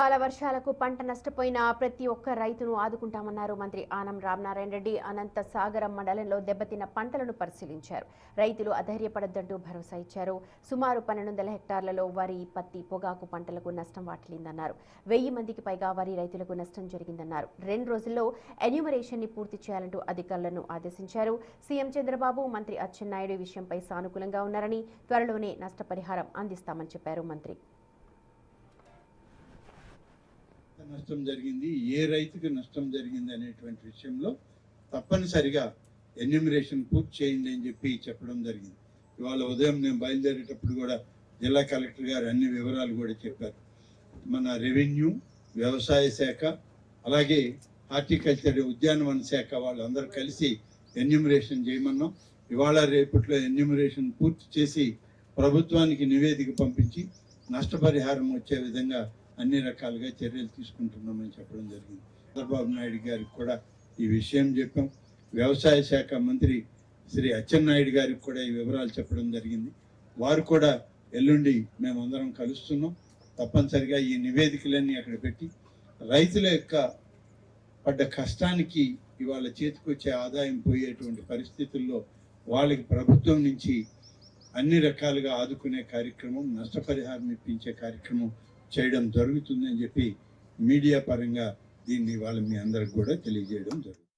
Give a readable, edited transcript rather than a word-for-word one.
అకాల వర్షాలకు పంట నష్టపోయిన ప్రతి ఒక్క రైతును ఆదుకుంటామన్నారు మంత్రి ఆనం రామనారాయణ రెడ్డి. అనంత సాగరం మండలంలో దెబ్బతిన్న పంటలను పరిశీలించారు. రైతులు అధైర్యపడొద్దంటూ భరోసా ఇచ్చారు. సుమారు 1200 హెక్టార్లలో వరి, పత్తి, పొగాకు పంటలకు నష్టం వాటిల్లిందన్నారు. 1000 మందికి పైగా వరి రైతులకు నష్టం జరిగిందన్నారు. 2 రోజుల్లో ఎన్యూమరేషన్ ని పూర్తి చేయాలంటూ అధికారులను ఆదేశించారు. సీఎం చంద్రబాబు, మంత్రి అచ్చెన్నాయుడు ఈ విషయంపై సానుకూలంగా ఉన్నారని, త్వరలోనే నష్టపరిహారం అందిస్తామని చెప్పారు మంత్రి. నష్టం జరిగింది, ఏ రైతుకి నష్టం జరిగింది అనేటువంటి విషయంలో తప్పనిసరిగా ఎన్యూమరేషన్ పూర్తి చేయండి అని చెప్పడం జరిగింది. ఇవాళ ఉదయం నేను బయలుదేరేటప్పుడు కూడా జిల్లా కలెక్టర్ గారు అన్ని వివరాలు కూడా చెప్పారు. మన రెవెన్యూ, వ్యవసాయ శాఖ, అలాగే హార్టికల్చర్, ఉద్యానవన శాఖ వాళ్ళందరూ కలిసి ఎన్యూమరేషన్ చేయమన్నాం. ఇవాళ రేపట్లో ఎన్యూమరేషన్ పూర్తి చేసి ప్రభుత్వానికి నివేదిక పంపించి నష్టపరిహారం వచ్చే విధంగా అన్ని రకాలుగా చర్యలు తీసుకుంటున్నామని చెప్పడం జరిగింది. చంద్రబాబు నాయుడు గారికి కూడా ఈ విషయం చెప్పాం. వ్యవసాయ శాఖ మంత్రి శ్రీ అచ్చెన్నాయుడు గారికి కూడా ఈ వివరాలు చెప్పడం జరిగింది. వారు కూడా ఎల్లుండి మేమందరం కలుస్తున్నాం. తప్పనిసరిగా ఈ నివేదికలన్నీ అక్కడ పెట్టి రైతుల యొక్క పడ్డ కష్టానికి ఇవాళ చేతికొచ్చే ఆదాయం పోయేటువంటి పరిస్థితుల్లో వాళ్ళకి ప్రభుత్వం నుంచి అన్ని రకాలుగా ఆదుకునే కార్యక్రమం, నష్టపరిహారం ఇప్పించే కార్యక్రమం చేయడం జరుగుతుందని చెప్పి మీడియా పరంగా దీన్ని వాళ్ళ మీ అందరికి కూడా తెలియజేయడం జరుగుతుంది.